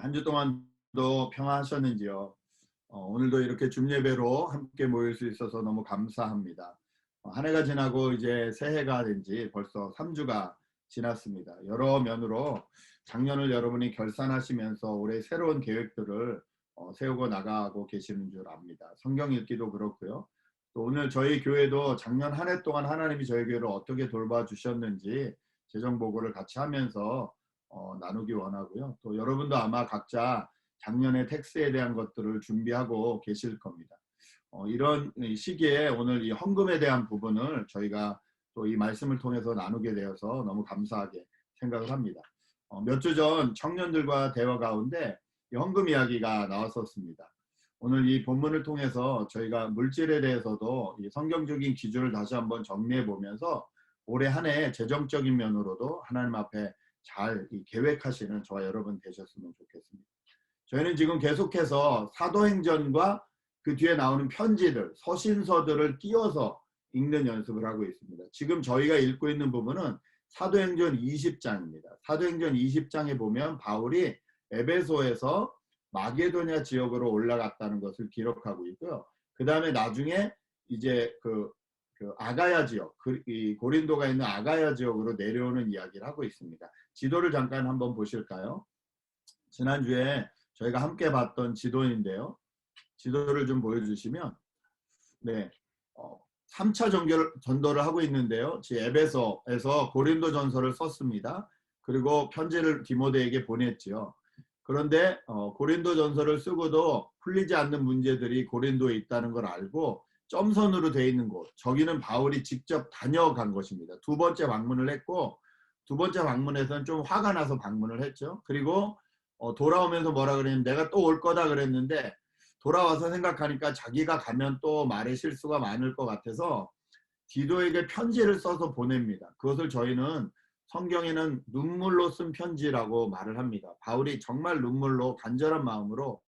한 주 동안도 평안하셨는지요? 오늘도 이렇게 줌 예배로 함께 모일 수 있어서 너무 감사합니다. 한 해가 지나고 이제 새해가 된 지 벌써 3주가 지났습니다. 여러 면으로 작년을 여러분이 결산하시면서 올해 새로운 계획들을 세우고 나가고 계시는 줄 압니다. 성경 읽기도 그렇고요. 또 오늘 저희 교회도 작년 한 해 동안 하나님이 저희 교회를 어떻게 돌봐주셨는지 재정 보고를 같이 하면서 나누기 원하고요. 또 여러분도 아마 각자 작년의 텍스에 대한 것들을 준비하고 계실 겁니다. 이런 시기에 오늘 이 헌금에 대한 부분을 저희가 또 이 말씀을 통해서 나누게 되어서 너무 감사하게 생각을 합니다. 몇 주 전 청년들과 대화 가운데 이 헌금 이야기가 나왔었습니다. 오늘 이 본문을 통해서 저희가 물질에 대해서도 이 성경적인 기준을 다시 한번 정리해 보면서 올해 한 해 재정적인 면으로도 하나님 앞에 잘 계획하시는 저와 여러분 되셨으면 좋겠습니다. 저희는 지금 계속해서 사도행전과 그 뒤에 나오는 편지들, 서신서들을 띄워서 읽는 연습을 하고 있습니다. 지금 저희가 읽고 있는 부분은 사도행전 20장입니다. 사도행전 20장에 보면 바울이 에베소에서 마게도냐 지역으로 올라갔다는 것을 기록하고 있고요. 그 다음에 나중에 이제 그 아가야 지역, 이 고린도가 있는 아가야 지역으로 내려오는 이야기를 하고 있습니다. 지도를 잠깐 한번 보실까요? 지난주에 저희가 함께 봤던 지도인데요. 지도를 좀 보여주시면, 네, 3차 전도를 하고 있는데요. 에베소에서 고린도 전서를 썼습니다. 그리고 편지를 디모데에게 보냈지요. 그런데 고린도 전서를 쓰고도 풀리지 않는 문제들이 고린도에 있다는 걸 알고 점선으로 되어 있는 곳, 저기는 바울이 직접 다녀간 것입니다. 두 번째 방문을 했고, 두 번째 방문에서는 좀 화가 나서 방문을 했죠. 그리고 돌아오면서 뭐라 그랬냐면 내가 또 올 거다 그랬는데 돌아와서 생각하니까 자기가 가면 또 말의 실수가 많을 것 같아서 디도에게 편지를 써서 보냅니다. 그것을 저희는 성경에는 눈물로 쓴 편지라고 말을 합니다. 바울이 정말 눈물로 간절한 마음으로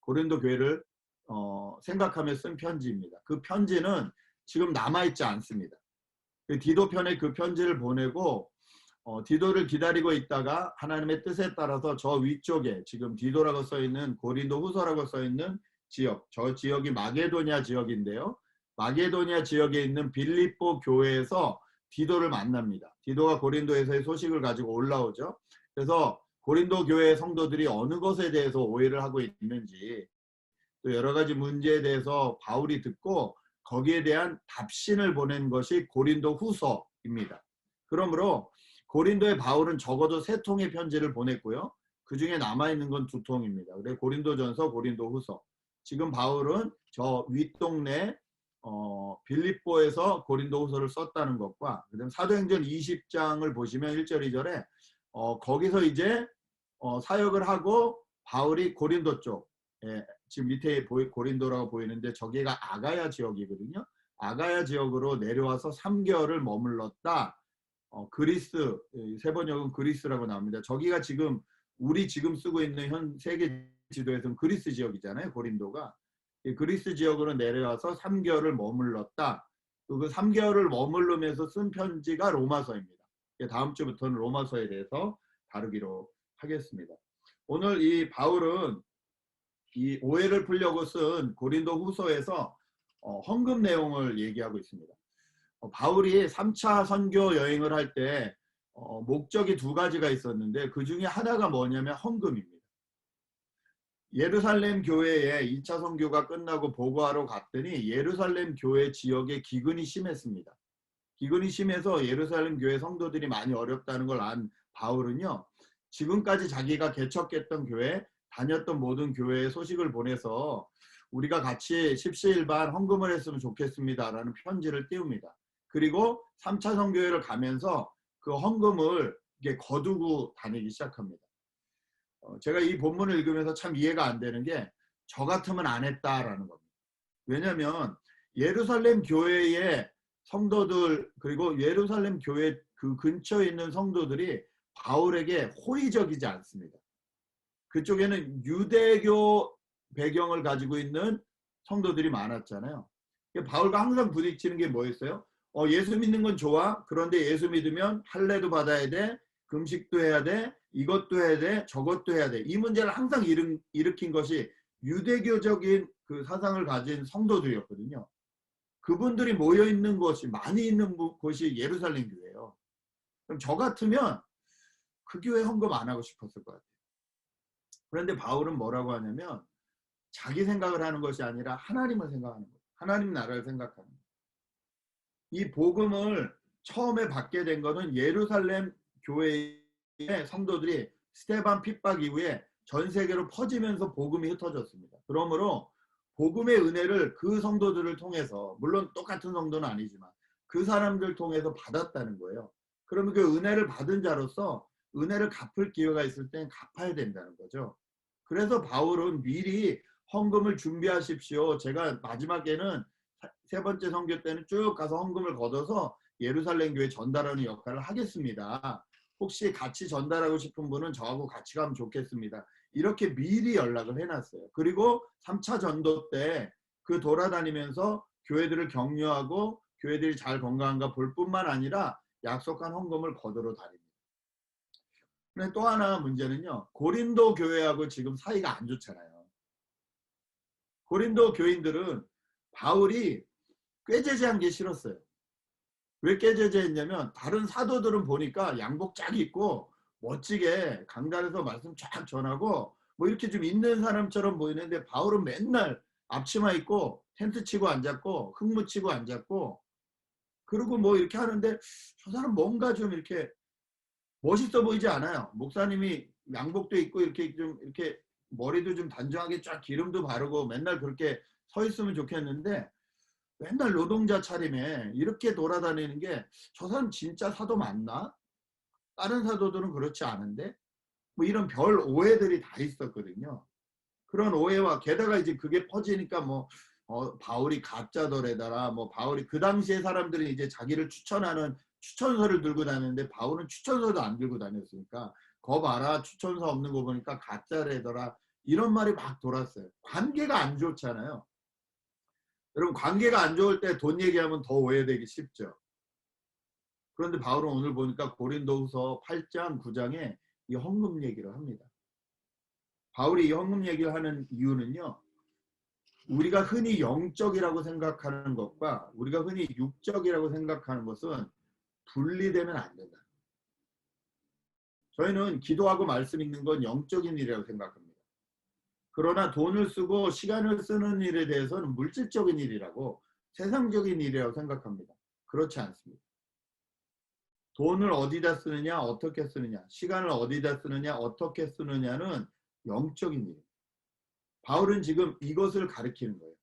고린도 교회를 생각하며 쓴 편지입니다. 그 편지는 지금 남아있지 않습니다. 그 디도 편에 그 편지를 보내고 디도를 기다리고 있다가 하나님의 뜻에 따라서 저 위쪽에 지금 디도라고 써있는 고린도 후서라고 써있는 지역, 저 지역이 마게도냐 지역인데요. 마게도냐 지역에 있는 빌립보 교회에서 디도를 만납니다. 디도가 고린도에서의 소식을 가지고 올라오죠. 그래서 고린도 교회 성도들이 어느 것에 대해서 오해를 하고 있는지 또 여러 가지 문제에 대해서 바울이 듣고 거기에 대한 답신을 보낸 것이 고린도 후서입니다. 그러므로 고린도의 바울은 적어도 3통의 편지를 보냈고요. 그 중에 남아있는 건 2통입니다. 그래서 고린도전서, 고린도후서. 지금 바울은 저 윗동네 빌립보에서 고린도후서를 썼다는 것과 그다음 사도행전 20장을 보시면 1절, 2절에 거기서 이제 사역을 하고 바울이 고린도 쪽, 지금 밑에 고린도라고 보이는데 저기가 아가야 지역이거든요. 아가야 지역으로 내려와서 3개월을 머물렀다. 그리스, 세 번역은 그리스라고 나옵니다. 저기가 지금 우리 지금 쓰고 있는 현 세계 지도에서는 그리스 지역이잖아요. 고린도가. 그리스 지역으로 내려와서 3개월을 머물렀다. 그 3개월을 머물르면서 쓴 편지가 로마서입니다. 다음 주부터는 로마서에 대해서 다루기로 하겠습니다. 오늘 이 바울은 이 오해를 풀려고 쓴 고린도 후서에서 헌금 내용을 얘기하고 있습니다. 바울이 3차 선교 여행을 할 때 목적이 2가지가 있었는데 그 중에 하나가 뭐냐면 헌금입니다. 예루살렘 교회에 2차 선교가 끝나고 보고하러 갔더니 예루살렘 교회 지역에 기근이 심했습니다. 기근이 심해서 예루살렘 교회 성도들이 많이 어렵다는 걸 안 바울은요. 지금까지 자기가 개척했던 교회, 다녔던 모든 교회에 소식을 보내서 우리가 같이 십시일반 헌금을 했으면 좋겠습니다라는 편지를 띄웁니다. 그리고 3차 선교회를 가면서 그 헌금을 이게 거두고 다니기 시작합니다. 제가 이 본문을 읽으면서 참 이해가 안 되는 게 저 같으면 안 했다라는 겁니다. 왜냐하면 예루살렘 교회의 성도들 그리고 예루살렘 교회 그 근처에 있는 성도들이 바울에게 호의적이지 않습니다. 그쪽에는 유대교 배경을 가지고 있는 성도들이 많았잖아요. 바울과 항상 부딪히는 게 뭐였어요? 예수 믿는 건 좋아. 그런데 예수 믿으면 할례도 받아야 돼. 금식도 해야 돼. 이것도 해야 돼, 저것도 해야 돼. 이 문제를 항상 일으킨 것이 유대교적인 그 사상을 가진 성도들이었거든요. 그분들이 모여 있는 곳이 많이 있는 곳이 예루살렘 교회예요. 그럼 저 같으면 그 교회 헌금 안 하고 싶었을 것 같아요. 그런데 바울은 뭐라고 하냐면 자기 생각을 하는 것이 아니라 하나님을 생각하는 거예요. 하나님 나라를 생각하는 거예요. 이 복음을 처음에 받게 된 것은 예루살렘 교회의 성도들이 스데반 핍박 이후에 전 세계로 퍼지면서 복음이 흩어졌습니다. 그러므로 복음의 은혜를 그 성도들을 통해서, 물론 똑같은 성도는 아니지만 그 사람들 통해서 받았다는 거예요. 그러면 그 은혜를 받은 자로서 은혜를 갚을 기회가 있을 땐 갚아야 된다는 거죠. 그래서 바울은 미리 헌금을 준비하십시오. 제가 마지막에는 세 번째 선교 때는 쭉 가서 헌금을 걷어서 예루살렘 교회 전달하는 역할을 하겠습니다. 혹시 같이 전달하고 싶은 분은 저하고 같이 가면 좋겠습니다. 이렇게 미리 연락을 해놨어요. 그리고 3차 전도 때 그 돌아다니면서 교회들을 격려하고 교회들이 잘 건강한가 볼 뿐만 아니라 약속한 헌금을 거두러 다닙니다. 근데 또 하나 문제는요. 고린도 교회하고 지금 사이가 안 좋잖아요. 고린도 교인들은 바울이 꾀죄죄한 게 싫었어요. 왜 꾀죄죄했냐면 다른 사도들은 보니까 양복 쫙 입고 멋지게 강단에서 말씀 쫙 전하고 뭐 이렇게 좀 있는 사람처럼 보이는데 바울은 맨날 앞치마 입고 텐트 치고 앉았고 흙무 치고 앉았고 그리고 뭐 이렇게 하는데 저 사람 뭔가 좀 이렇게 멋있어 보이지 않아요. 목사님이 양복도 입고 이렇게 좀 이렇게 머리도 좀 단정하게 쫙 기름도 바르고 맨날 그렇게 서 있으면 좋겠는데 맨날 노동자 차림에 이렇게 돌아다니는 게 저 사람 진짜 사도 맞나? 다른 사도들은 그렇지 않은데? 뭐 이런 별 오해들이 다 있었거든요. 그런 오해와 게다가 이제 그게 퍼지니까 뭐 바울이 가짜더래더라. 뭐 바울이 그 당시에 사람들이 이제 자기를 추천하는 추천서를 들고 다녔는데 바울은 추천서도 안 들고 다녔으니까 거 봐라 추천서 없는 거 보니까 가짜래더라. 이런 말이 막 돌았어요. 관계가 안 좋잖아요. 여러분 관계가 안 좋을 때 돈 얘기하면 더 오해되기 쉽죠. 그런데 바울은 오늘 보니까 고린도후서 8장 9장에 이 헌금 얘기를 합니다. 바울이 이 헌금 얘기를 하는 이유는요. 우리가 흔히 영적이라고 생각하는 것과 우리가 흔히 육적이라고 생각하는 것은 분리되면 안 된다. 저희는 기도하고 말씀 읽는 건 영적인 일이라고 생각합니다. 그러나 돈을 쓰고 시간을 쓰는 일에 대해서는 물질적인 일이라고 세상적인 일이라고 생각합니다. 그렇지 않습니다. 돈을 어디다 쓰느냐, 어떻게 쓰느냐, 시간을 어디다 쓰느냐, 어떻게 쓰느냐는 영적인 일입니다. 바울은 지금 이것을 가리키는 거예요.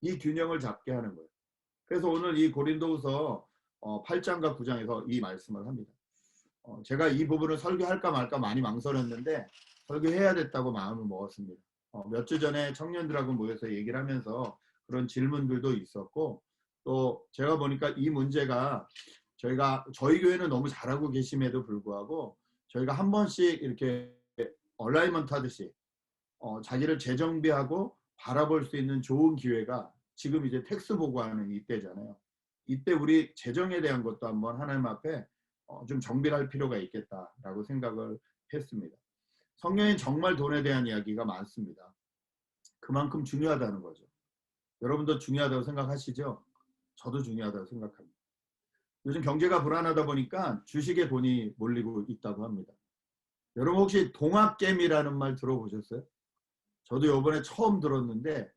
이 균형을 잡게 하는 거예요. 그래서 오늘 이 고린도후서 8장과 9장에서 이 말씀을 합니다. 제가 이 부분을 설교할까 말까 많이 망설였는데 설교해야 됐다고 마음을 먹었습니다. 몇 주 전에 청년들하고 모여서 얘기를 하면서 그런 질문들도 있었고 또 제가 보니까 이 문제가 저희 교회는 너무 잘하고 계심에도 불구하고 저희가 한 번씩 이렇게 얼라이먼트 하듯이 자기를 재정비하고 바라볼 수 있는 좋은 기회가 지금 이제 텍스 보고하는 이때잖아요. 이때 우리 재정에 대한 것도 한번 하나님 앞에 좀 정비를 할 필요가 있겠다라고 생각을 했습니다. 성경엔 정말 돈에 대한 이야기가 많습니다. 그만큼 중요하다는 거죠. 여러분도 중요하다고 생각하시죠? 저도 중요하다고 생각합니다. 요즘 경제가 불안하다 보니까 주식에 돈이 몰리고 있다고 합니다. 여러분 혹시 동학개미라는 말 들어보셨어요? 저도 이번에 처음 들었는데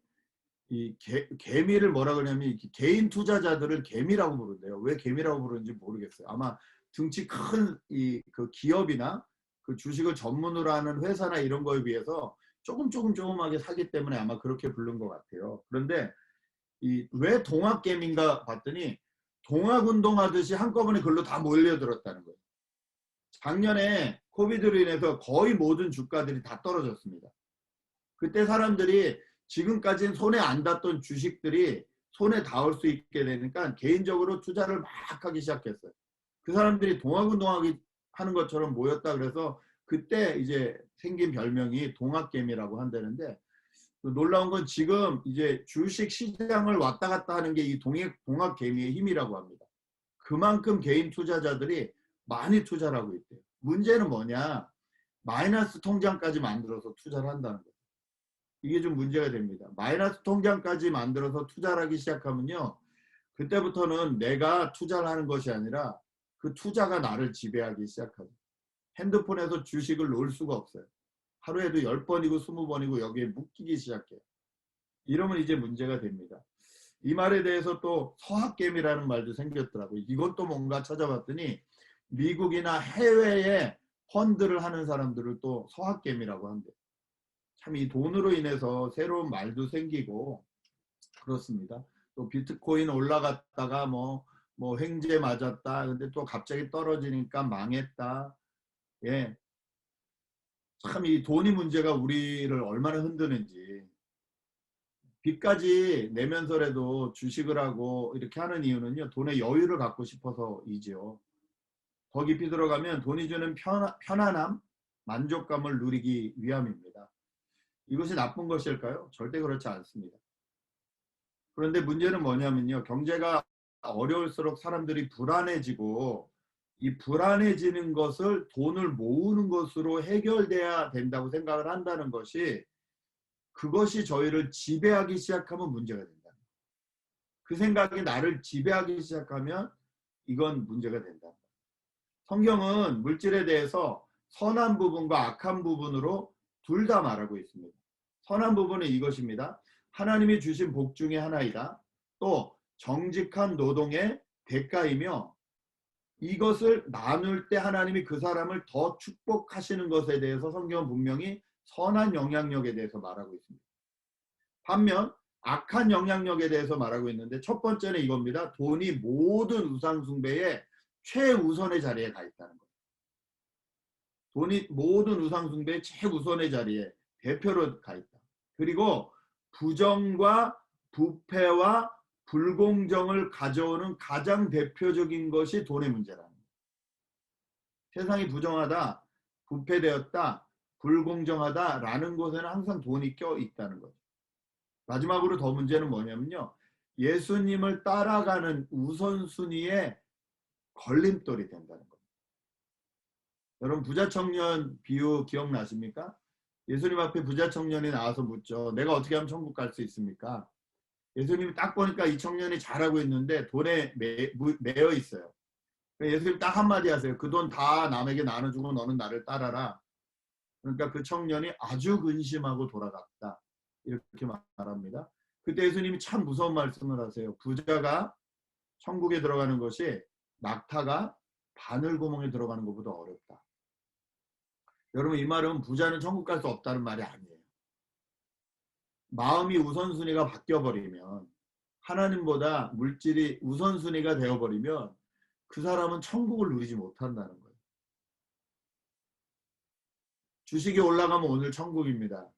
이 개미를 뭐라 그러냐면 개인 투자자들을 개미라고 부른대요. 왜 개미라고 부르는지 모르겠어요. 아마 등치 큰 그 기업이나 그 주식을 전문으로 하는 회사나 이런 거에 비해서 조금하게 사기 때문에 아마 그렇게 부른 것 같아요. 그런데 왜 동학개미인가 봤더니 동학운동 하듯이 한꺼번에 글로 다 몰려들었다는 거예요. 작년에 코비드로 인해서 거의 모든 주가들이 다 떨어졌습니다. 그때 사람들이 지금까지는 손에 안 닿던 주식들이 손에 닿을 수 있게 되니까 개인적으로 투자를 막 하기 시작했어요. 그 사람들이 동학운동하기 하는 것처럼 모였다 그래서 그때 이제 생긴 별명이 동학개미라고 한다는데 놀라운 건 지금 이제 주식 시장을 왔다 갔다 하는 게 이 동학개미의 힘이라고 합니다. 그만큼 개인 투자자들이 많이 투자를 하고 있대요. 문제는 뭐냐? 마이너스 통장까지 만들어서 투자를 한다는 거예요. 이게 좀 문제가 됩니다. 마이너스 통장까지 만들어서 투자를 하기 시작하면요. 그때부터는 내가 투자를 하는 것이 아니라 그 투자가 나를 지배하기 시작하죠. 핸드폰에서 주식을 놓을 수가 없어요. 하루에도 10번이고 20번이고 여기에 묶이기 시작해요. 이러면 이제 문제가 됩니다. 이 말에 대해서 또 서학개미라는 말도 생겼더라고요. 이건 또 뭔가 찾아봤더니 미국이나 해외에 펀드를 하는 사람들을 또 서학개미라고 한대요. 참 이 돈으로 인해서 새로운 말도 생기고 그렇습니다. 또 비트코인 올라갔다가 뭐 횡재 맞았다. 근데 또 갑자기 떨어지니까 망했다. 예. 참 이 돈이 문제가 우리를 얼마나 흔드는지. 빚까지 내면서라도 주식을 하고 이렇게 하는 이유는요. 돈의 여유를 갖고 싶어서이죠. 더 깊이 들어가면 돈이 주는 편안함, 만족감을 누리기 위함입니다. 이것이 나쁜 것일까요? 절대 그렇지 않습니다. 그런데 문제는 뭐냐면요. 경제가 어려울수록 사람들이 불안해지고 이 불안해지는 것을 돈을 모으는 것으로 해결돼야 된다고 생각을 한다는 것이 그것이 저희를 지배하기 시작하면 문제가 된다. 그 생각이 나를 지배하기 시작하면 이건 문제가 된다. 성경은 물질에 대해서 선한 부분과 악한 부분으로 둘 다 말하고 있습니다. 선한 부분은 이것입니다. 하나님이 주신 복 중에 하나이다. 또 정직한 노동의 대가이며 이것을 나눌 때 하나님이 그 사람을 더 축복하시는 것에 대해서 성경은 분명히 선한 영향력에 대해서 말하고 있습니다. 반면 악한 영향력에 대해서 말하고 있는데 첫 번째는 이겁니다. 돈이 모든 우상 숭배의 최우선의 자리에 가 있다는 거예요. 돈이 모든 우상 숭배의 최우선의 자리에 대표로 가 있다. 그리고 부정과 부패와 불공정을 가져오는 가장 대표적인 것이 돈의 문제라는 거예요. 세상이 부정하다, 부패되었다, 불공정하다라는 것에는 항상 돈이 껴 있다는 거죠. 마지막으로 더 문제는 뭐냐면요. 예수님을 따라가는 우선순위에 걸림돌이 된다는 거예요. 여러분 부자 청년 비유 기억나십니까? 예수님 앞에 부자 청년이 나와서 묻죠. 내가 어떻게 하면 천국 갈 수 있습니까? 예수님이 딱 보니까 이 청년이 잘하고 있는데 돈에 매여 있어요. 예수님 딱 한마디 하세요. 그 돈 다 남에게 나눠주고 너는 나를 따라라. 그러니까 그 청년이 아주 근심하고 돌아갔다. 이렇게 말합니다. 그때 예수님이 참 무서운 말씀을 하세요. 부자가 천국에 들어가는 것이 낙타가 바늘구멍에 들어가는 것보다 어렵다. 여러분 이 말은 부자는 천국 갈 수 없다는 말이 아니에요. 마음이 우선순위가 바뀌어버리면 하나님보다 물질이 우선순위가 되어버리면 그 사람은 천국을 누리지 못한다는 거예요. 주식이 올라가면 오늘 천국입니다.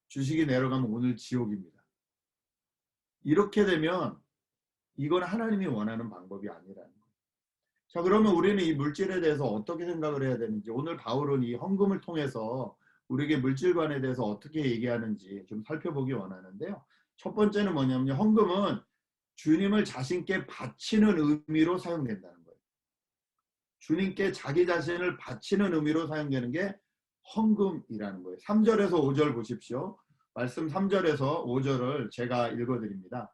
주식이 내려가면 오늘 지옥입니다. 이렇게 되면 이건 하나님이 원하는 방법이 아니라는 거예요. 자, 그러면 우리는 이 물질에 대해서 어떻게 생각을 해야 되는지 오늘 바울은 이 헌금을 통해서 우리에게 물질관에 대해서 어떻게 얘기하는지 좀 살펴보기 원하는데요. 첫 번째는 뭐냐면 헌금은 주님을 자신께 바치는 의미로 사용된다는 거예요. 주님께 자기 자신을 바치는 의미로 사용되는 게 헌금이라는 거예요. 3절에서 5절 보십시오. 말씀 3절에서 5절을 제가 읽어드립니다.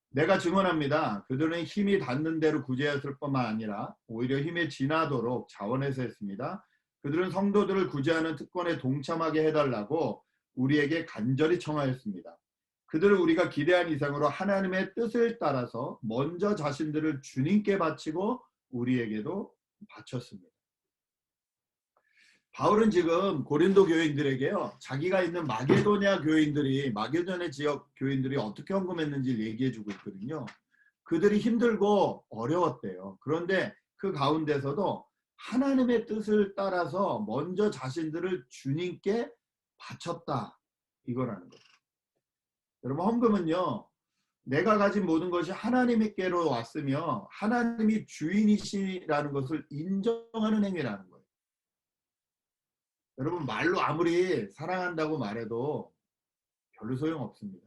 내가 증언합니다. 그들은 힘이 닿는 대로 구제했을 뿐만 아니라 오히려 힘에 지나도록 자원해서 했습니다. 그들은 성도들을 구제하는 특권에 동참하게 해달라고 우리에게 간절히 청하였습니다. 그들은 우리가 기대한 이상으로 하나님의 뜻을 따라서 먼저 자신들을 주님께 바치고 우리에게도 바쳤습니다. 바울은 지금 고린도 교인들에게요. 자기가 있는 마게도냐 교인들이 마게도냐 지역 교인들이 어떻게 헌금했는지 얘기해주고 있거든요. 그들이 힘들고 어려웠대요. 그런데 그 가운데서도 하나님의 뜻을 따라서 먼저 자신들을 주님께 바쳤다. 이거라는 거예요. 여러분 헌금은요. 내가 가진 모든 것이 하나님께로 왔으며 하나님이 주인이시라는 것을 인정하는 행위라는 거예요. 여러분 말로 아무리 사랑한다고 말해도 별로 소용없습니다.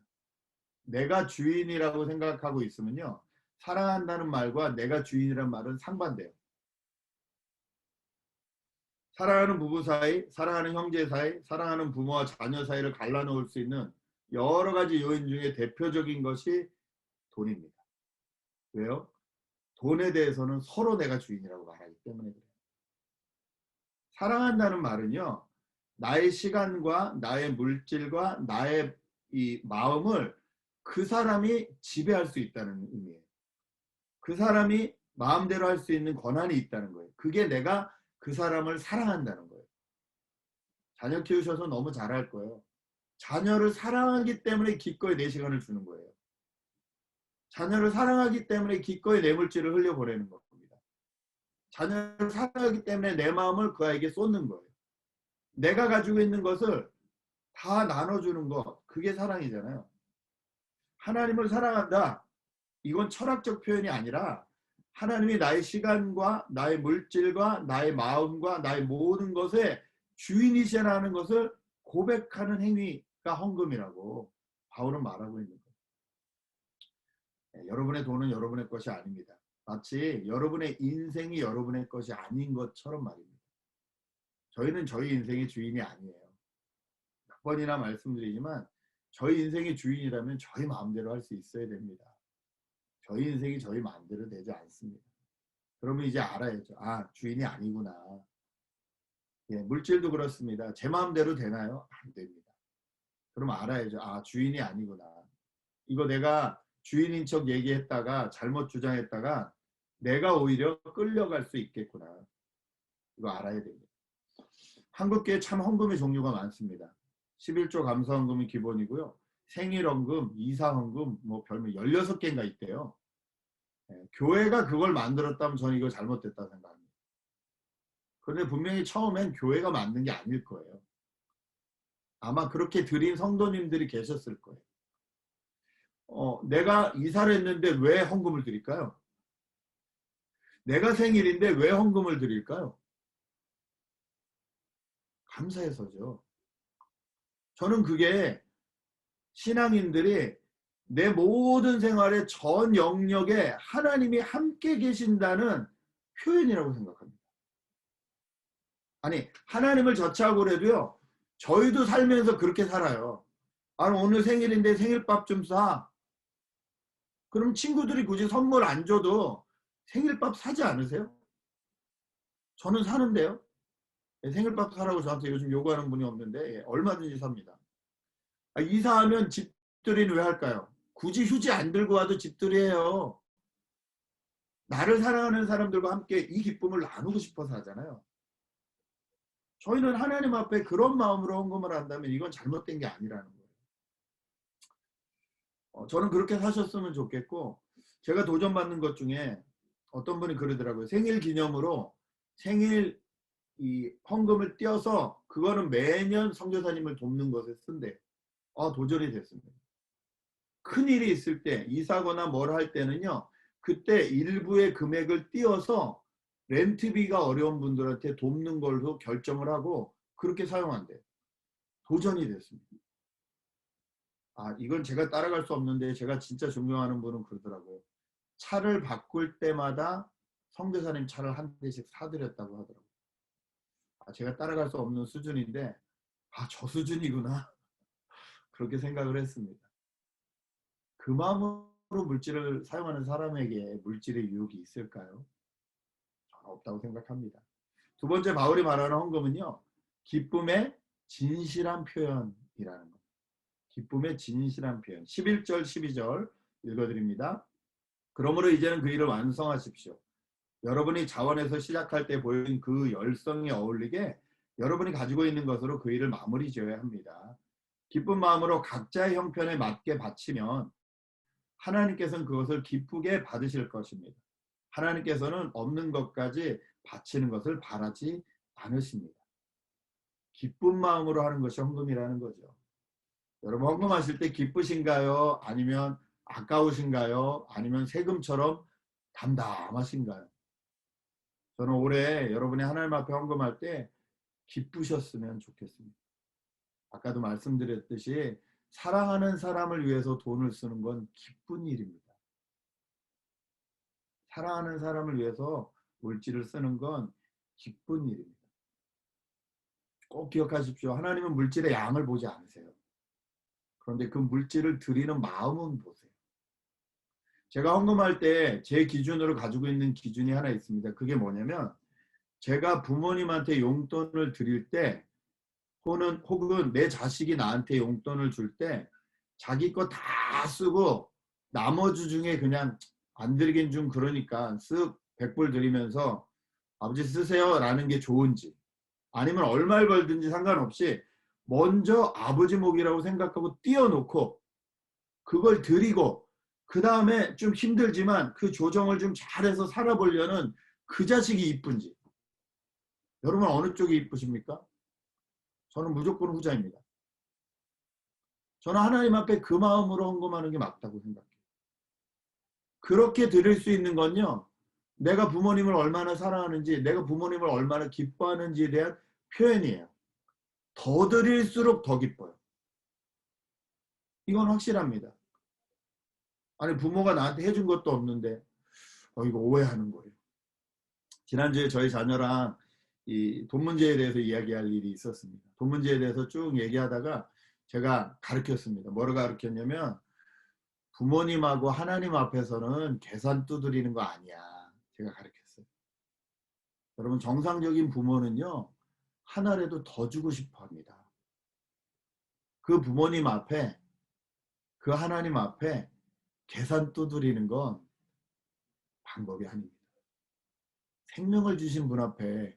내가 주인이라고 생각하고 있으면요. 사랑한다는 말과 내가 주인이라는 말은 상반돼요. 사랑하는 부부 사이, 사랑하는 형제 사이, 사랑하는 부모와 자녀 사이를 갈라놓을 수 있는 여러 가지 요인 중에 대표적인 것이 돈입니다. 왜요? 돈에 대해서는 서로 내가 주인이라고 말하기 때문에 그래요. 사랑한다는 말은요, 나의 시간과 나의 물질과 나의 이 마음을 그 사람이 지배할 수 있다는 의미예요. 그 사람이 마음대로 할 수 있는 권한이 있다는 거예요. 그게 내가 그 사람을 사랑한다는 거예요. 자녀 키우셔서 너무 잘할 거예요. 자녀를 사랑하기 때문에 기꺼이 내 시간을 주는 거예요. 자녀를 사랑하기 때문에 기꺼이 내 물질을 흘려보내는 겁니다. 자녀를 사랑하기 때문에 내 마음을 그 아이에게 쏟는 거예요. 내가 가지고 있는 것을 다 나눠주는 것, 그게 사랑이잖아요. 하나님을 사랑한다. 이건 철학적 표현이 아니라 하나님이 나의 시간과 나의 물질과 나의 마음과 나의 모든 것에 주인이시라는 것을 고백하는 행위가 헌금이라고 바울은 말하고 있는 거예요. 여러분의 돈은 여러분의 것이 아닙니다. 마치 여러분의 인생이 여러분의 것이 아닌 것처럼 말입니다. 저희는 저희 인생의 주인이 아니에요. 몇 번이나 말씀드리지만 저희 인생의 주인이라면 저희 마음대로 할 수 있어야 됩니다. 저희 인생이 저희 마음대로 되지 않습니다. 그러면 이제 알아야죠. 아, 주인이 아니구나. 예, 물질도 그렇습니다. 제 마음대로 되나요? 안 됩니다. 그럼 알아야죠. 아, 주인이 아니구나. 이거 내가 주인인 척 얘기했다가 잘못 주장했다가 내가 오히려 끌려갈 수 있겠구나. 이거 알아야 됩니다. 한국교회 참 헌금의 종류가 많습니다. 11조 감사헌금이 기본이고요. 생일헌금, 이사헌금, 뭐 별명 16개인가 있대요. 예, 교회가 그걸 만들었다면 저는 이거 잘못됐다 생각합니다. 그런데 분명히 처음엔 교회가 만든 게 아닐 거예요. 아마 그렇게 드린 성도님들이 계셨을 거예요. 내가 이사를 했는데 왜 헌금을 드릴까요? 내가 생일인데 왜 헌금을 드릴까요? 감사해서죠. 저는 그게 신앙인들이 내 모든 생활의 전 영역에 하나님이 함께 계신다는 표현이라고 생각합니다. 아니, 하나님을 저치하고 그래도요, 저희도 살면서 그렇게 살아요. 아, 오늘 생일인데 생일밥 좀 사. 그럼 친구들이 굳이 선물 안 줘도 생일밥 사지 않으세요? 저는 사는데요. 예, 생일밥 사라고 저한테 요즘 요구하는 분이 없는데 예, 얼마든지 삽니다. 아, 이사하면 집들이는 왜 할까요? 굳이 휴지 안 들고 와도 집들이에요. 나를 사랑하는 사람들과 함께 이 기쁨을 나누고 싶어서 하잖아요. 저희는 하나님 앞에 그런 마음으로 헌금을 한다면 이건 잘못된 게 아니라는 거예요. 저는 그렇게 사셨으면 좋겠고, 제가 도전받는 것 중에 어떤 분이 그러더라고요. 생일 기념으로 생일 이 헌금을 띄어서 그거는 매년 선교사님을 돕는 것에 쓴대. 도전이 됐습니다. 큰일이 있을 때 이사거나 뭘 할 때는요. 그때 일부의 금액을 띄어서 렌트비가 어려운 분들한테 돕는 걸로 결정을 하고 그렇게 사용한대요. 도전이 됐습니다. 이건 제가 따라갈 수 없는데 제가 진짜 존경하는 분은 그러더라고요. 차를 바꿀 때마다 선교사님 차를 한 대씩 사드렸다고 하더라고요. 제가 따라갈 수 없는 수준인데 저 수준이구나. 그렇게 생각을 했습니다. 그 마음으로 물질을 사용하는 사람에게 물질의 유혹이 있을까요? 저는 없다고 생각합니다. 두 번째 바울이 말하는 헌금은요. 기쁨의 진실한 표현이라는 것. 기쁨의 진실한 표현. 11절 12절 읽어드립니다. 그러므로 이제는 그 일을 완성하십시오. 여러분이 자원에서 시작할 때 보인 그 열성에 어울리게 여러분이 가지고 있는 것으로 그 일을 마무리 지어야 합니다. 기쁜 마음으로 각자의 형편에 맞게 바치면 하나님께서는 그것을 기쁘게 받으실 것입니다. 하나님께서는 없는 것까지 바치는 것을 바라지 않으십니다. 기쁜 마음으로 하는 것이 헌금이라는 거죠. 여러분 헌금하실 때 기쁘신가요? 아니면 아까우신가요? 아니면 세금처럼 담담하신가요? 저는 올해 여러분이 하나님 앞에 헌금할 때 기쁘셨으면 좋겠습니다. 아까도 말씀드렸듯이 사랑하는 사람을 위해서 돈을 쓰는 건 기쁜 일입니다. 사랑하는 사람을 위해서 물질을 쓰는 건 기쁜 일입니다. 꼭 기억하십시오. 하나님은 물질의 양을 보지 않으세요. 그런데 그 물질을 드리는 마음은 보세요. 제가 헌금할 때 제 기준으로 가지고 있는 기준이 하나 있습니다. 그게 뭐냐면 제가 부모님한테 용돈을 드릴 때 혹은 내 자식이 나한테 용돈을 줄 때 자기 거 다 쓰고 나머지 중에 그냥 안 드리긴 좀 그러니까 쓱 100불 드리면서 아버지 쓰세요 라는 게 좋은지, 아니면 얼마를 벌든지 상관없이 먼저 아버지 목이라고 생각하고 띄워놓고 그걸 드리고 그 다음에 좀 힘들지만 그 조정을 좀 잘해서 살아보려는 그 자식이 이쁜지. 여러분 어느 쪽이 이쁘십니까? 저는 무조건 후자입니다. 저는 하나님 앞에 그 마음으로 헌금하는 게 맞다고 생각해요. 그렇게 드릴 수 있는 건요, 내가 부모님을 얼마나 사랑하는지, 내가 부모님을 얼마나 기뻐하는지에 대한 표현이에요. 더 드릴수록 더 기뻐요. 이건 확실합니다. 아니 부모가 나한테 해준 것도 없는데 이거 오해하는 거예요. 지난주에 저희 자녀랑 이 돈 문제에 대해서 이야기할 일이 있었습니다. 돈 문제에 대해서 쭉 얘기하다가 제가 가르쳤습니다. 뭐를 가르쳤냐면 부모님하고 하나님 앞에서는 계산 두드리는 거 아니야. 제가 가르쳤어요. 여러분 정상적인 부모는요, 하나라도 더 주고 싶어 합니다. 그 부모님 앞에, 그 하나님 앞에 계산 두드리는 건 방법이 아닙니다. 생명을 주신 분 앞에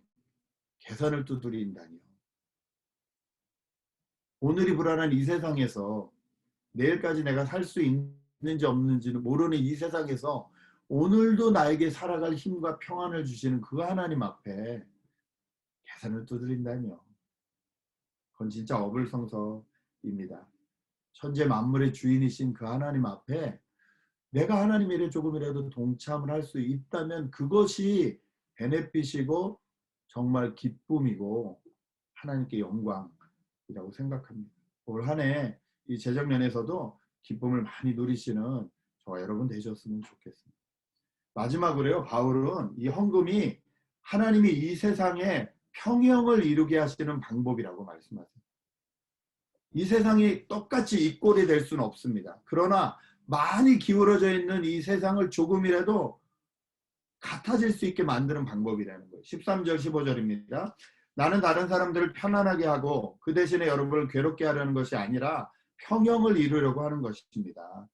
계산을 두드린다니요. 오늘이 불안한 이 세상에서 내일까지 내가 살 수 있는지 없는지는 모르는 이 세상에서 오늘도 나에게 살아갈 힘과 평안을 주시는 그 하나님 앞에 계산을 두드린다니요. 그건 진짜 어불성설입니다. 천재 만물의 주인이신 그 하나님 앞에 내가 하나님의 일에 조금이라도 동참을 할 수 있다면 그것이 베네핏이고 정말 기쁨이고 하나님께 영광이라고 생각합니다. 올 한 해 이 재정면에서도 기쁨을 많이 누리시는 저와 여러분 되셨으면 좋겠습니다. 마지막으로요, 바울은 이 헌금이 하나님이 이 세상에 평형을 이루게 하시는 방법이라고 말씀하세요. 이 세상이 똑같이 이 꼴이 될 수는 없습니다. 그러나 많이 기울어져 있는 이 세상을 조금이라도 같아질 수 있게 만드는 방법이라는 거예요. 13절 15절입니다. 나는 다른 사람들을 편안하게 하고 그 대신에 여러분을 괴롭게 하려는 것이 아니라 평형을 이루려고 하는 것입니다.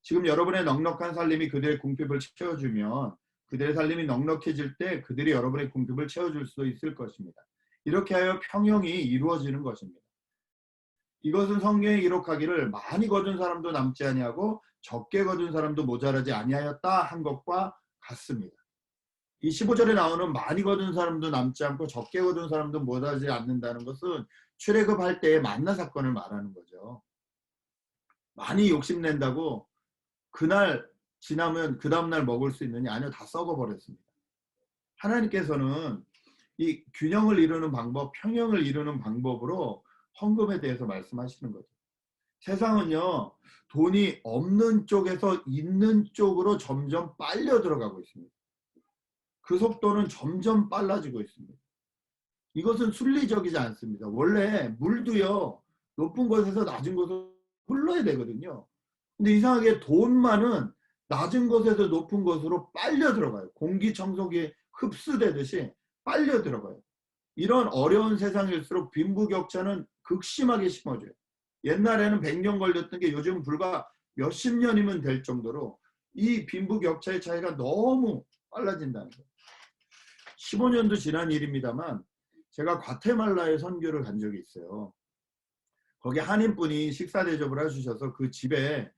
지금 여러분의 넉넉한 살림이 그들의 궁핍을 채워주면 그들의 살림이 넉넉해질 때 그들이 여러분의 궁핍을 채워줄 수 있을 것입니다. 이렇게 하여 평형이 이루어지는 것입니다. 이것은 성경에 기록하기를 많이 거둔 사람도 남지 아니하고 적게 거둔 사람도 모자라지 아니하였다 한 것과 같습니다. 이 15절에 나오는 많이 거둔 사람도 남지 않고 적게 거둔 사람도 모자라지 않는다는 것은 출애굽할 때의 만나 사건을 말하는 거죠. 많이 욕심낸다고 그날 지나면 그 다음날 먹을 수 있느냐? 아니요, 다 썩어버렸습니다. 하나님께서는 이 균형을 이루는 방법, 평형을 이루는 방법으로 헌금에 대해서 말씀하시는 거죠. 세상은요, 돈이 없는 쪽에서 있는 쪽으로 점점 빨려 들어가고 있습니다. 그 속도는 점점 빨라지고 있습니다. 이것은 순리적이지 않습니다. 원래 물도요, 높은 곳에서 낮은 곳으로 흘러야 되거든요. 근데 이상하게 돈만은 낮은 곳에서 높은 곳으로 빨려 들어가요. 공기청소기에 흡수되듯이 빨려 들어가요. 이런 어려운 세상일수록 빈부격차는 극심하게 심어져요. 옛날에는 100년 걸렸던 게 요즘 불과 몇십 년이면 될 정도로 이 빈부격차의 차이가 너무 빨라진다는 거예요. 15년도 지난 일입니다만 제가 과테말라에 선교를 간 적이 있어요. 거기 한인분이 식사 대접을 해주셔서 그 집에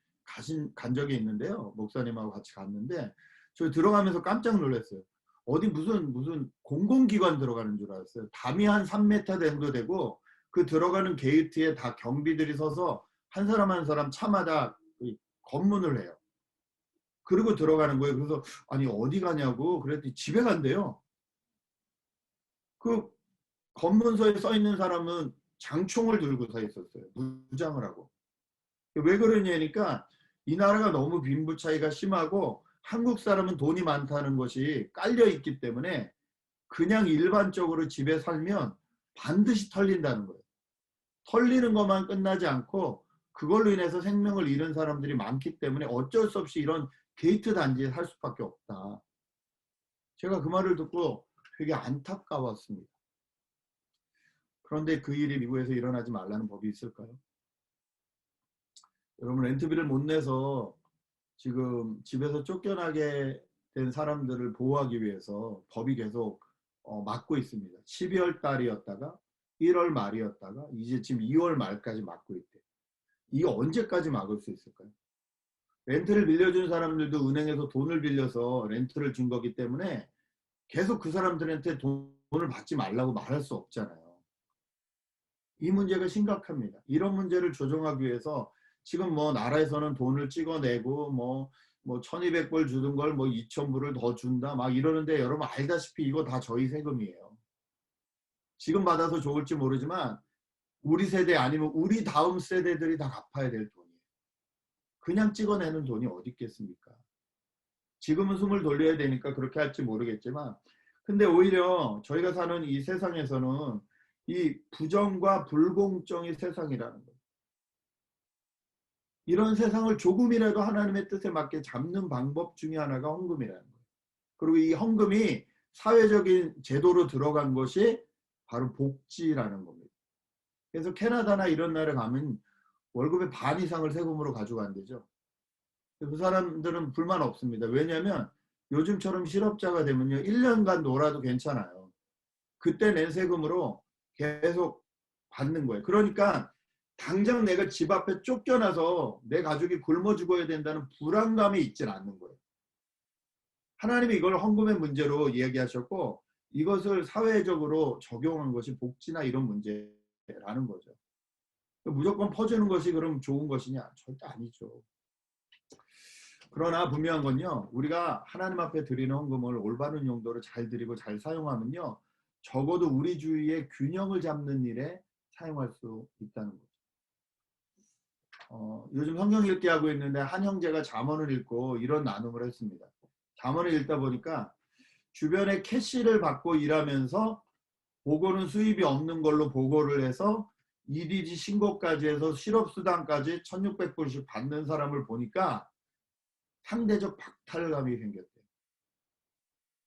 간 적이 있는데요. 목사님하고 같이 갔는데 저 들어가면서 깜짝 놀랐어요. 어디 무슨 공공기관 들어가는 줄 알았어요. 담이 한 3m 정도 되고 그 들어가는 게이트에 다 경비들이 서서 한 사람 한 사람 차마다 검문을 해요. 그리고 들어가는 거예요. 그래서 아니 어디 가냐고 그랬더니 집에 간대요. 그 검문서에 써 있는 사람은 장총을 들고 서 있었어요. 무장을 하고. 왜 그러냐니까 이 나라가 너무 빈부 차이가 심하고 한국 사람은 돈이 많다는 것이 깔려 있기 때문에 그냥 일반적으로 집에 살면 반드시 털린다는 거예요. 털리는 것만 끝나지 않고 그걸로 인해서 생명을 잃은 사람들이 많기 때문에 어쩔 수 없이 이런 게이트 단지에 살 수밖에 없다. 제가 그 말을 듣고 되게 안타까웠습니다. 그런데 그 일이 미국에서 일어나지 말라는 법이 있을까요? 여러분, 렌트비를 못 내서 지금 집에서 쫓겨나게 된 사람들을 보호하기 위해서 법이 계속 막고 있습니다. 12월 달이었다가 1월 말이었다가 이제 지금 2월 말까지 막고 있대요. 이거 언제까지 막을 수 있을까요? 렌트를 빌려준 사람들도 은행에서 돈을 빌려서 렌트를 준 거기 때문에 계속 그 사람들한테 돈을 받지 말라고 말할 수 없잖아요. 이 문제가 심각합니다. 이런 문제를 조정하기 위해서 지금 뭐 나라에서는 돈을 찍어내고 뭐 1200불 주던 걸 뭐 2000불을 더 준다 막 이러는데 여러분 알다시피 이거 다 저희 세금이에요. 지금 받아서 좋을지 모르지만 우리 세대 아니면 우리 다음 세대들이 다 갚아야 될 돈이에요. 그냥 찍어내는 돈이 어디 있겠습니까? 지금은 숨을 돌려야 되니까 그렇게 할지 모르겠지만 근데 오히려 저희가 사는 이 세상에서는 이 부정과 불공정의 세상이라는 거예요. 이런 세상을 조금이라도 하나님의 뜻에 맞게 잡는 방법 중에 하나가 헌금이라는 거예요. 그리고 이 헌금이 사회적인 제도로 들어간 것이 바로 복지라는 겁니다. 그래서 캐나다나 이런 나라에 가면 월급의 반 이상을 세금으로 가져간대죠. 그 사람들은 불만 없습니다. 왜냐하면 요즘처럼 실업자가 되면요 1년간 놀아도 괜찮아요. 그때 낸 세금으로 계속 받는 거예요. 그러니까 당장 내가 집 앞에 쫓겨나서 내 가족이 굶어 죽어야 된다는 불안감이 있질 않는 거예요. 하나님이 이걸 헌금의 문제로 이야기하셨고 이것을 사회적으로 적용한 것이 복지나 이런 문제라는 거죠. 무조건 퍼주는 것이 그럼 좋은 것이냐? 절대 아니죠. 그러나 분명한 건요. 우리가 하나님 앞에 드리는 헌금을 올바른 용도로 잘 드리고 잘 사용하면요. 적어도 우리 주위에 균형을 잡는 일에 사용할 수 있다는 거죠. 요즘 성경 읽기 하고 있는데 한 형제가 잠언을 읽고 이런 나눔을 했습니다. 잠언을 읽다 보니까 주변에 캐시를 받고 일하면서 보고는 수입이 없는 걸로 보고를 해서 일일이 신고까지 해서 실업수당까지 1600불씩 받는 사람을 보니까 상대적 박탈감이 생겼대요.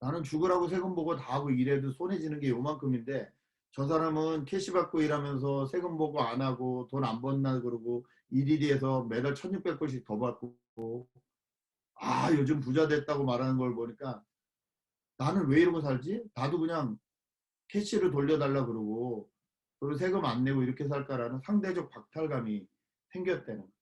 나는 죽으라고 세금 보고 다 하고 일해도 손해 지는 게 요만큼인데 저 사람은 캐시 받고 일하면서 세금 보고 안 하고 돈 안 번나 그러고 일일이 해서 매달 1600불씩 더 받고 아 요즘 부자 됐다고 말하는 걸 보니까 나는 왜 이러고 살지? 나도 그냥 캐시를 돌려달라 그러고 그리고 세금 안 내고 이렇게 살까라는 상대적 박탈감이 생겼다는 거예요.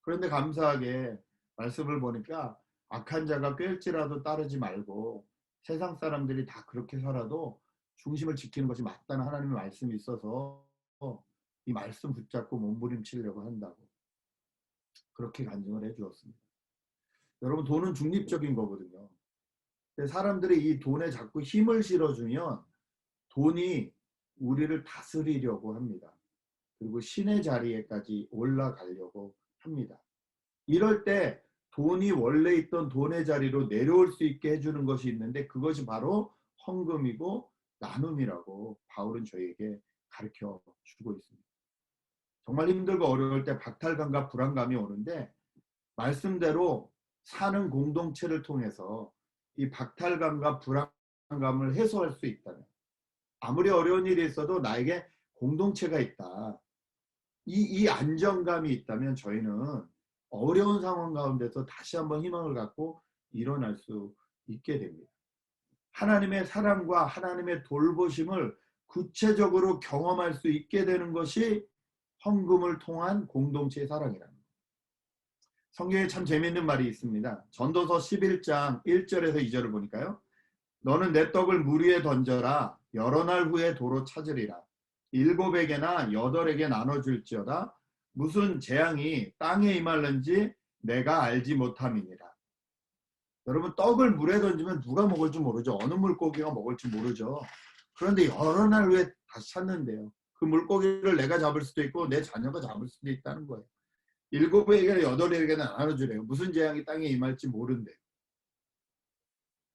그런데 감사하게 말씀을 보니까 악한 자가 꾀일지라도 따르지 말고 세상 사람들이 다 그렇게 살아도 중심을 지키는 것이 맞다는 하나님의 말씀이 있어서 이 말씀 붙잡고 몸부림치려고 한다고 그렇게 간증을 해 주었습니다. 여러분 돈은 중립적인 거거든요. 사람들이 이 돈에 자꾸 힘을 실어주면 돈이 우리를 다스리려고 합니다. 그리고 신의 자리에까지 올라가려고 합니다. 이럴 때 돈이 원래 있던 돈의 자리로 내려올 수 있게 해주는 것이 있는데 그것이 바로 헌금이고 나눔이라고 바울은 저희에게 가르쳐 주고 있습니다. 정말 힘들고 어려울 때 박탈감과 불안감이 오는데 말씀대로 사는 공동체를 통해서 이 박탈감과 불안감을 해소할 수 있다면 아무리 어려운 일이 있어도 나에게 공동체가 있다. 이 안정감이 있다면 저희는 어려운 상황 가운데서 다시 한번 희망을 갖고 일어날 수 있게 됩니다. 하나님의 사랑과 하나님의 돌보심을 구체적으로 경험할 수 있게 되는 것이 헌금을 통한 공동체의 사랑이라는 거예요. 성경에 참 재미있는 말이 있습니다. 전도서 11장 1절에서 2절을 보니까요. 너는 내 떡을 물 위에 던져라. 여러 날 후에 도로 찾으리라. 7에게나 8에게 나눠줄지어다. 무슨 재앙이 땅에 임할는지 내가 알지 못함이니라. 여러분 떡을 물에 던지면 누가 먹을지 모르죠. 어느 물고기가 먹을지 모르죠. 그런데 여러 날 후에 다시 찾는데요. 그 물고기를 내가 잡을 수도 있고 내 자녀가 잡을 수도 있다는 거예요. 7에게나 8에게나 나눠주래요. 무슨 재앙이 땅에 임할지 모른대요.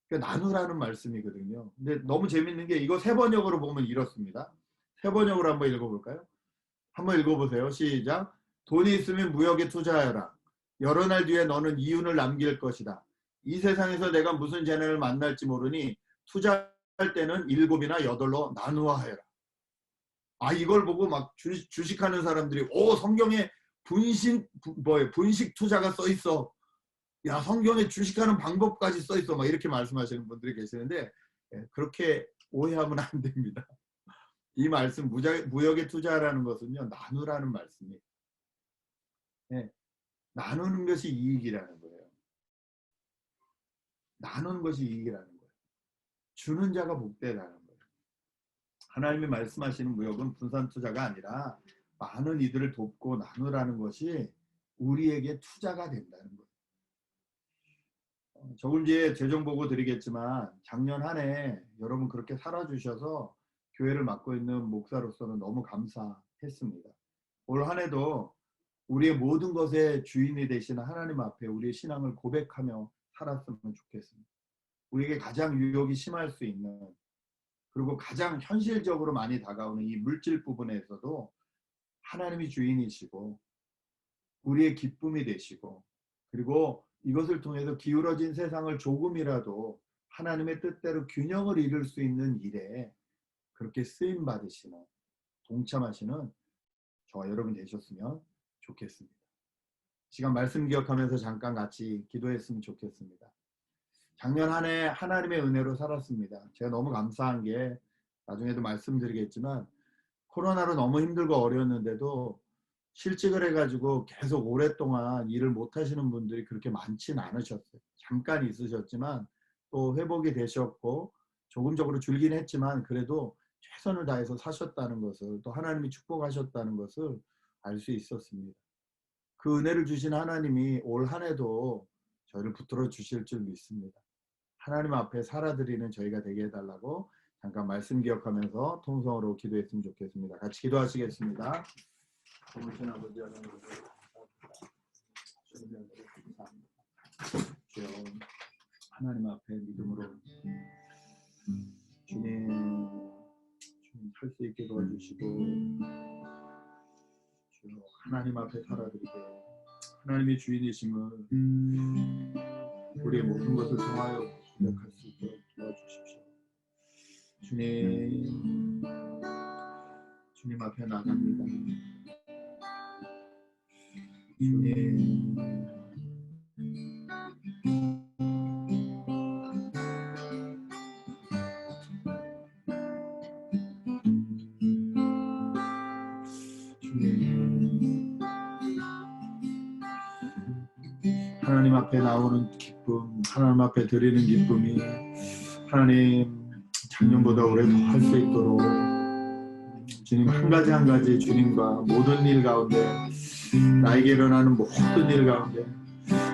그러니까 나누라는 말씀이거든요. 근데 너무 재밌는 게 이거 세번역으로 보면 이렇습니다. 표번역으로 한번 읽어볼까요? 한번 읽어보세요. 시작. 돈이 있으면 무역에 투자하여라. 여러 날 뒤에 너는 이윤을 남길 것이다. 이 세상에서 내가 무슨 재난을 만날지 모르니 투자할 때는 7이나 8로 나누어 하여라. 이걸 보고 막 주식하는 사람들이 성경에 분식 투자가 써 있어. 야, 성경에 주식하는 방법까지 써 있어. 막 이렇게 말씀하시는 분들이 계시는데 그렇게 오해하면 안 됩니다. 이 말씀 무역에 투자라는 것은요, 나누라는 말씀이에요. 네, 나누는 것이 이익이라는 거예요. 나누는 것이 이익이라는 거예요. 주는 자가 복되다는 거예요. 하나님이 말씀하시는 무역은 분산 투자가 아니라 많은 이들을 돕고 나누라는 것이 우리에게 투자가 된다는 거예요. 조금 뒤에 재정 보고 드리겠지만 작년 한 해 여러분 그렇게 살아주셔서 교회를 맡고 있는 목사로서는 너무 감사했습니다. 올 한 해도 우리의 모든 것의 주인이 되시는 하나님 앞에 우리의 신앙을 고백하며 살았으면 좋겠습니다. 우리에게 가장 유혹이 심할 수 있는, 그리고 가장 현실적으로 많이 다가오는 이 물질 부분에서도 하나님이 주인이시고 우리의 기쁨이 되시고, 그리고 이것을 통해서 기울어진 세상을 조금이라도 하나님의 뜻대로 균형을 이룰 수 있는 일에 그렇게 쓰임 받으시는, 동참하시는 저와 여러분 되셨으면 좋겠습니다. 시간 말씀 기억하면서 잠깐 같이 기도했으면 좋겠습니다. 작년 한 해 하나님의 은혜로 살았습니다. 제가 너무 감사한 게, 나중에도 말씀드리겠지만 코로나로 너무 힘들고 어려웠는데도 실직을 해가지고 계속 오랫동안 일을 못 하시는 분들이 그렇게 많지는 않으셨어요. 잠깐 있으셨지만 또 회복이 되셨고 조금적으로 줄긴 했지만 그래도 최선을 다해서 사셨다는 것을, 또 하나님이 축복하셨다는 것을 알 수 있었습니다. 그 은혜를 주신 하나님이 올 한 해도 저희를 붙들어 주실 줄 믿습니다. 하나님 앞에 살아드리는 저희가 되게 해달라고 잠깐 말씀 기억하면서 통성으로 기도했으면 좋겠습니다. 같이 기도하시겠습니다. 고마우신 아버지 하나님, 주여 하나님 앞에 믿음으로 주님 살 수 있게 도와주시고, 주여 하나님 앞에 살아드리게, 하나님의 주인이심을 우리의 모든 것을 통하여 고백할 수 있도록 도와주십시오. 주님 앞에 나갑니다. 주님, 하나님 앞에 나오는 기쁨, 하나님 앞에 드리는 기쁨이 하나님 작년보다 올해 더 할 수 있도록 주님 한 가지 주님과 모든 일 가운데, 나에게 일어나는 모든 일 가운데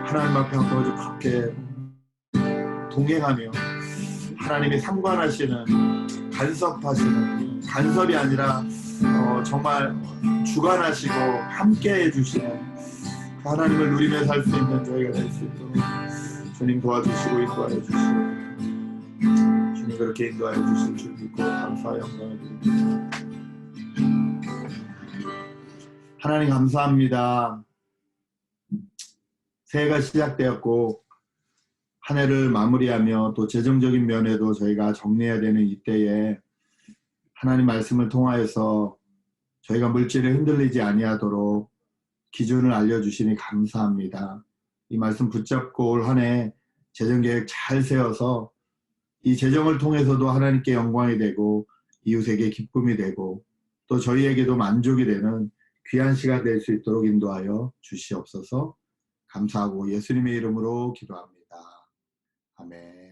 하나님 앞에 아버지 함께 동행하며 하나님이 상관하시는, 간섭하시는, 간섭이 아니라 정말 주관하시고 함께 해주시는 하나님을 누리며 살 수 있는 저희가 될 수 있도록 주님 도와주시고 인도하여 주시고, 주님 그렇게 인도하여 주실 줄 믿고 감사와 영광을 드립니다. 하나님 감사합니다. 새해가 시작되었고 한 해를 마무리하며 또 재정적인 면에도 저희가 정리해야 되는 이때에 하나님 말씀을 통하여서 저희가 물질에 흔들리지 아니하도록 기준을 알려주시니 감사합니다. 이 말씀 붙잡고 올 한 해 재정계획 잘 세워서 이 재정을 통해서도 하나님께 영광이 되고 이웃에게 기쁨이 되고 또 저희에게도 만족이 되는 귀한 시간 될 수 있도록 인도하여 주시옵소서. 감사하고 예수님의 이름으로 기도합니다. 아멘.